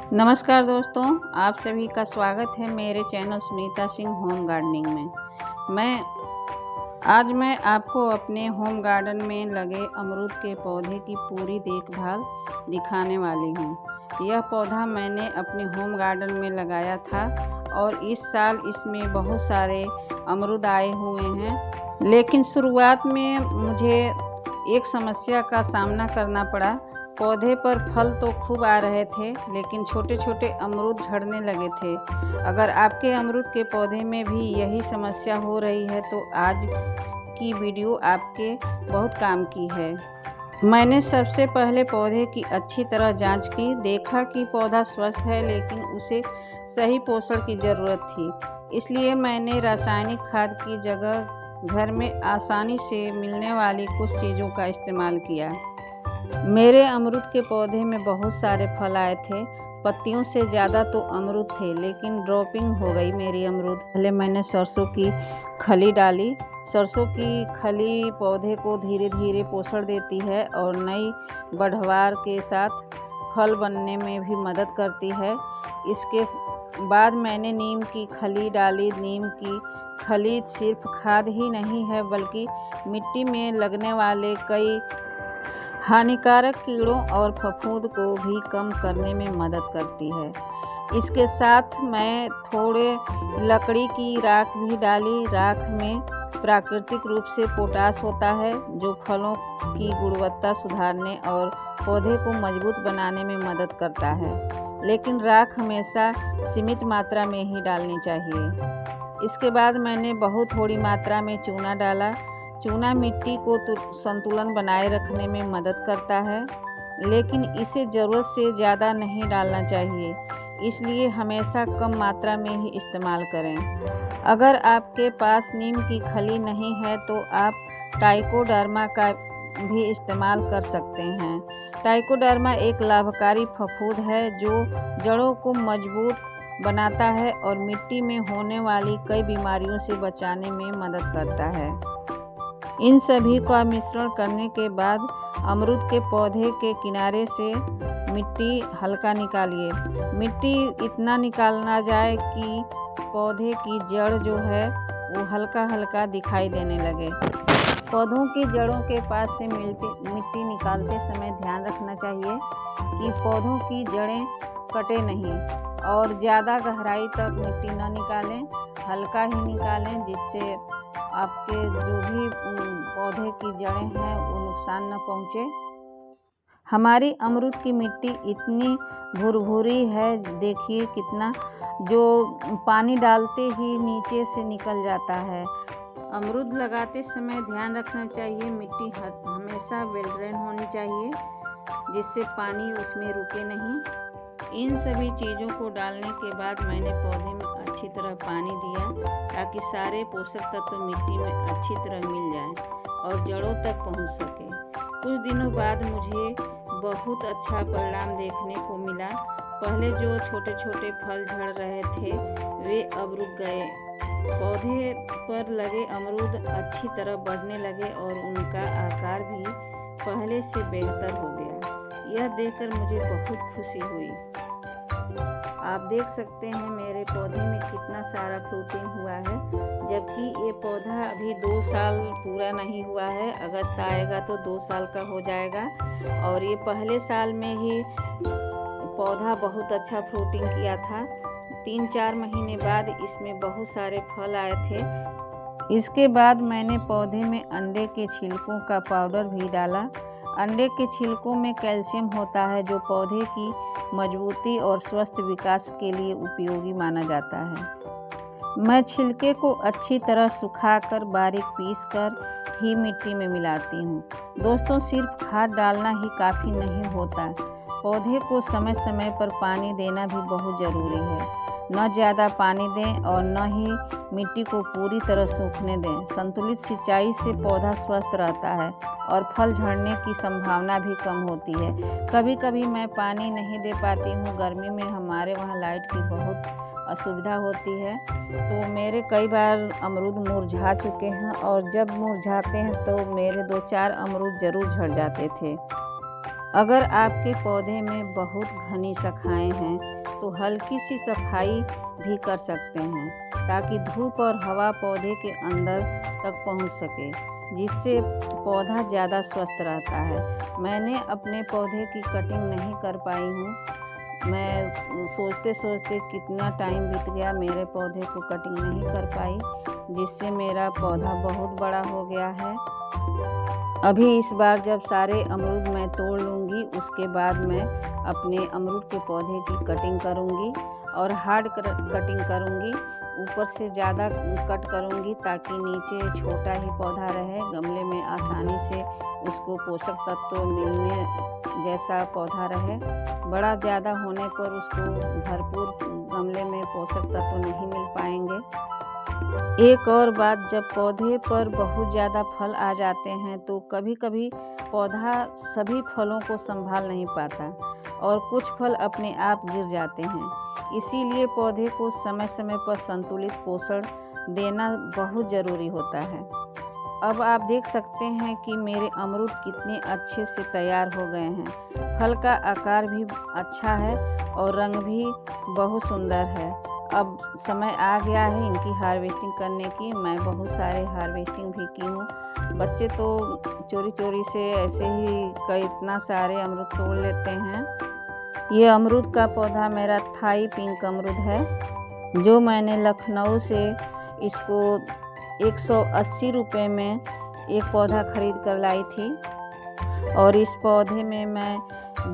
नमस्कार दोस्तों, आप सभी का स्वागत है मेरे channel Sunita Singh home gardening में। आज मैं आपको अपने होम गार्डन में लगे अमरूद के पौधे की पूरी देखभाल दिखाने वाली हूँ। यह पौधा मैंने अपने होम गार्डन में लगाया था और इस साल इसमें बहुत सारे अमरूद आए हुए हैं, लेकिन शुरुआत में मुझे एक समस्या का सामना करना पड़ा। पौधे पर फल तो खूब आ रहे थे, लेकिन छोटे छोटे अमरूद झड़ने लगे थे। अगर आपके अमरूद के पौधे में भी यही समस्या हो रही है तो आज की वीडियो आपके बहुत काम की है। मैंने सबसे पहले पौधे की अच्छी तरह जांच की, देखा कि पौधा स्वस्थ है, लेकिन उसे सही पोषण की ज़रूरत थी। इसलिए मैंने रासायनिक खाद की जगह घर में आसानी से मिलने वाली कुछ चीज़ों का इस्तेमाल किया। मेरे अमरूद के पौधे में बहुत सारे फल आए थे। पत्तियों से ज़्यादा तो अमरूद थे, लेकिन ड्रॉपिंग हो गई मेरी अमरूद। पहले मैंने सरसों की खली डाली। सरसों की खली पौधे को धीरे धीरे पोषण देती है और नई बढ़वार के साथ फल बनने में भी मदद करती है। इसके बाद मैंने नीम की खली डाली। नीम की खली सिर्फ खाद ही नहीं है, बल्कि मिट्टी में लगने वाले कई हानिकारक कीड़ों और फफूंद को भी कम करने में मदद करती है। इसके साथ मैं थोड़े लकड़ी की राख भी डाली। राख में प्राकृतिक रूप से पोटाश होता है, जो फलों की गुणवत्ता सुधारने और पौधे को मजबूत बनाने में मदद करता है, लेकिन राख हमेशा सीमित मात्रा में ही डालनी चाहिए। इसके बाद मैंने बहुत थोड़ी मात्रा में चूना डाला। चूना मिट्टी को संतुलन बनाए रखने में मदद करता है, लेकिन इसे ज़रूरत से ज़्यादा नहीं डालना चाहिए, इसलिए हमेशा कम मात्रा में ही इस्तेमाल करें। अगर आपके पास नीम की खली नहीं है तो आप ट्राइकोडर्मा का भी इस्तेमाल कर सकते हैं। ट्राइकोडर्मा एक लाभकारी फफूंद है जो जड़ों को मजबूत बनाता है और मिट्टी में होने वाली कई बीमारियों से बचाने में मदद करता है। इन सभी का मिश्रण करने के बाद अमरूद के पौधे के किनारे से मिट्टी हल्का निकालिए। मिट्टी इतना निकालना जाए कि पौधे की जड़ जो है वो हल्का हल्का दिखाई देने लगे। पौधों की जड़ों के पास से मिट्टी निकालते समय ध्यान रखना चाहिए कि पौधों की जड़ें कटे नहीं और ज़्यादा गहराई तक मिट्टी न निकालें, हल्का ही निकालें, जिससे आपके जो भी पौधे की जड़ें हैं वो नुकसान न पहुँचे। हमारी अमरूद की मिट्टी इतनी भुरभुरी है, देखिए कितना, जो पानी डालते ही नीचे से निकल जाता है। अमरूद लगाते समय ध्यान रखना चाहिए मिट्टी हमेशा वेल ड्रेन होनी चाहिए, जिससे पानी उसमें रुके नहीं। इन सभी चीज़ों को डालने के बाद मैंने पौधे में अच्छी तरह पानी दिया, ताकि सारे पोषक तत्व मिट्टी में अच्छी तरह मिल जाए और जड़ों तक पहुंच सके। कुछ दिनों बाद मुझे बहुत अच्छा परिणाम देखने को मिला। पहले जो छोटे छोटे फल झड़ रहे थे वे अब रुक गए। पौधे पर लगे अमरूद अच्छी तरह बढ़ने लगे और उनका आकार भी पहले से बेहतर हो गया। यह देखकर मुझे बहुत खुशी हुई। आप देख सकते हैं मेरे पौधे में कितना सारा फ्रूटिंग हुआ है, जबकि ये पौधा अभी 2 साल पूरा नहीं हुआ है। अगस्त आएगा तो 2 साल का हो जाएगा और ये पहले साल में ही पौधा बहुत अच्छा फ्रूटिंग किया था। 3-4 महीने बाद इसमें बहुत सारे फल आए थे। इसके बाद मैंने पौधे में अंडे के छिलकों का पाउडर भी डाला। अंडे के छिलकों में कैल्शियम होता है, जो पौधे की मजबूती और स्वस्थ विकास के लिए उपयोगी माना जाता है। मैं छिलके को अच्छी तरह सुखाकर बारीक पीसकर ही मिट्टी में मिलाती हूँ। दोस्तों, सिर्फ खाद डालना ही काफ़ी नहीं होता, पौधे को समय समय पर पानी देना भी बहुत ज़रूरी है। न ज़्यादा पानी दें और न ही मिट्टी को पूरी तरह सूखने दें। संतुलित सिंचाई से पौधा स्वस्थ रहता है और फल झड़ने की संभावना भी कम होती है। कभी कभी मैं पानी नहीं दे पाती हूँ। गर्मी में हमारे वहाँ लाइट की बहुत असुविधा होती है, तो मेरे कई बार अमरूद मुरझा चुके हैं और जब मुरझाते हैं तो मेरे 2-4 अमरूद ज़रूर झड़ जाते थे। अगर आपके पौधे में बहुत घनी शाखाएं हैं तो हल्की सी सफाई भी कर सकते हैं ताकि धूप और हवा पौधे के अंदर तक पहुंच सके, जिससे पौधा ज़्यादा स्वस्थ रहता है। मैंने अपने पौधे की कटिंग नहीं कर पाई हूँ। मैं सोचते सोचते कितना टाइम बीत गया, मेरे पौधे को कटिंग नहीं कर पाई, जिससे मेरा पौधा बहुत बड़ा हो गया है। अभी इस बार जब सारे अमरूद मैं तोड़ लूँगी, उसके बाद मैं अपने अमरूद के पौधे की कटिंग करूँगी और हार्ड कटिंग करूँगी। ऊपर से ज़्यादा कट करूँगी ताकि नीचे छोटा ही पौधा रहे, गमले में आसानी से उसको पोषक तत्व मिलने जैसा पौधा रहे। बड़ा ज़्यादा होने पर उसको भरपूर गमले में पोषक तत्व नहीं मिल पाएंगे। एक और बात, जब पौधे पर बहुत ज़्यादा फल आ जाते हैं तो कभी कभी पौधा सभी फलों को संभाल नहीं पाता और कुछ फल अपने आप गिर जाते हैं। इसीलिए पौधे को समय समय पर संतुलित पोषण देना बहुत ज़रूरी होता है। अब आप देख सकते हैं कि मेरे अमरूद कितने अच्छे से तैयार हो गए हैं। फल का आकार भी अच्छा है और रंग भी बहुत सुंदर है। अब समय आ गया है इनकी हार्वेस्टिंग करने की। मैं बहुत सारे हार्वेस्टिंग भी की हूँ। बच्चे तो चोरी चोरी से ऐसे ही इतना सारे अमरूद तोड़ लेते हैं। ये अमरूद का पौधा मेरा थाई पिंक अमरूद है, जो मैंने लखनऊ से इसको 180 रुपये में एक पौधा खरीद कर लाई थी और इस पौधे में मैं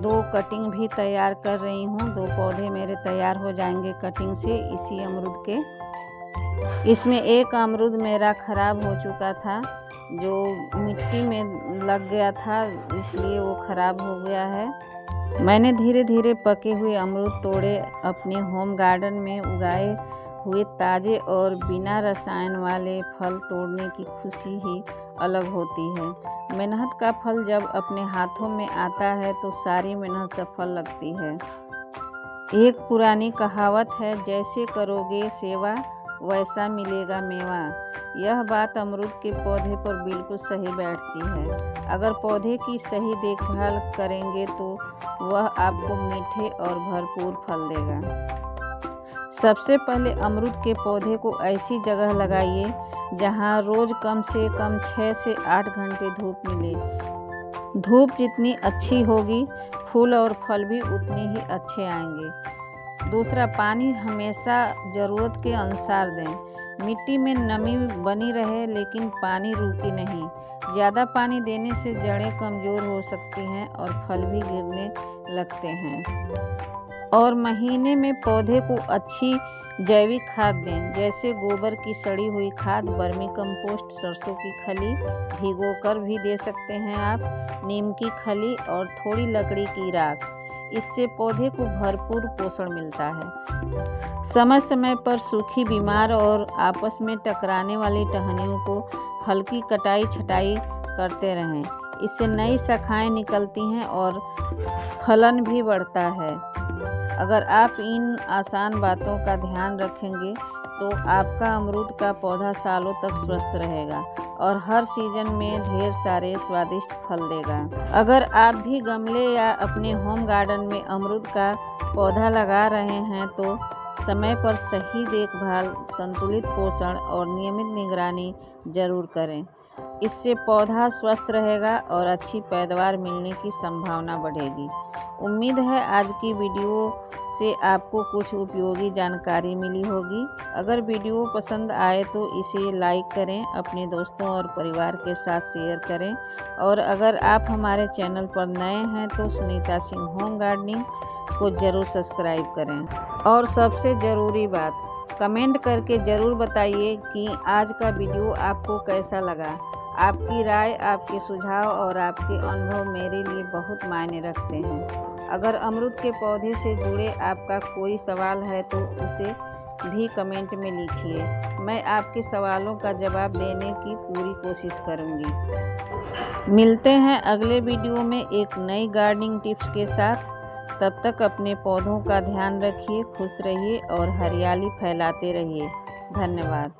2 कटिंग भी तैयार कर रही हूँ। 2 पौधे मेरे तैयार हो जाएंगे कटिंग से इसी अमरूद के। इसमें एक अमरूद मेरा ख़राब हो चुका था, जो मिट्टी में लग गया था, इसलिए वो ख़राब हो गया है। मैंने धीरे धीरे पके हुए अमरूद तोड़े। अपने होम गार्डन में उगाए हुए ताज़े और बिना रसायन वाले फल तोड़ने की खुशी ही अलग होती है। मेहनत का फल जब अपने हाथों में आता है तो सारी मेहनत सफल लगती है। एक पुरानी कहावत है, जैसे करोगे सेवा वैसा मिलेगा मेवा। यह बात अमरूद के पौधे पर बिल्कुल सही बैठती है। अगर पौधे की सही देखभाल करेंगे तो वह आपको मीठे और भरपूर फल देगा। सबसे पहले अमरूद के पौधे को ऐसी जगह लगाइए जहां रोज कम से कम 6 से 8 घंटे धूप मिले। धूप जितनी अच्छी होगी, फूल और फल भी उतने ही अच्छे आएंगे। दूसरा, पानी हमेशा ज़रूरत के अनुसार दें। मिट्टी में नमी बनी रहे लेकिन पानी रुके नहीं। ज़्यादा पानी देने से जड़ें कमज़ोर हो सकती हैं और फल भी गिरने लगते हैं। और महीने में पौधे को अच्छी जैविक खाद दें, जैसे गोबर की सड़ी हुई खाद, वर्मी कंपोस्ट, सरसों की खली भिगोकर भी दे सकते हैं आप, नीम की खली और थोड़ी लकड़ी की राख। इससे पौधे को भरपूर पोषण मिलता है। समय समय पर सूखी, बीमार और आपस में टकराने वाली टहनियों को हल्की कटाई छटाई करते रहें। इससे नई शाखाएं निकलती हैं और फलन भी बढ़ता है। अगर आप इन आसान बातों का ध्यान रखेंगे तो आपका अमरूद का पौधा सालों तक स्वस्थ रहेगा और हर सीजन में ढेर सारे स्वादिष्ट फल देगा। अगर आप भी गमले या अपने होम गार्डन में अमरूद का पौधा लगा रहे हैं तो समय पर सही देखभाल, संतुलित पोषण और नियमित निगरानी जरूर करें। इससे पौधा स्वस्थ रहेगा और अच्छी पैदावार मिलने की संभावना बढ़ेगी। उम्मीद है आज की वीडियो से आपको कुछ उपयोगी जानकारी मिली होगी। अगर वीडियो पसंद आए तो इसे लाइक करें, अपने दोस्तों और परिवार के साथ शेयर करें और अगर आप हमारे चैनल पर नए हैं तो सुनीता सिंह होम गार्डनिंग को ज़रूर सब्सक्राइब करें। और सबसे ज़रूरी बात, कमेंट करके ज़रूर बताइए कि आज का वीडियो आपको कैसा लगा। आपकी राय, आपके सुझाव और आपके अनुभव मेरे लिए बहुत मायने रखते हैं। अगर अमरूद के पौधे से जुड़े आपका कोई सवाल है तो उसे भी कमेंट में लिखिए। मैं आपके सवालों का जवाब देने की पूरी कोशिश करूंगी। मिलते हैं अगले वीडियो में एक नई गार्डनिंग टिप्स के साथ। तब तक अपने पौधों का ध्यान रखिए, खुश रहिए और हरियाली फैलाते रहिए। धन्यवाद।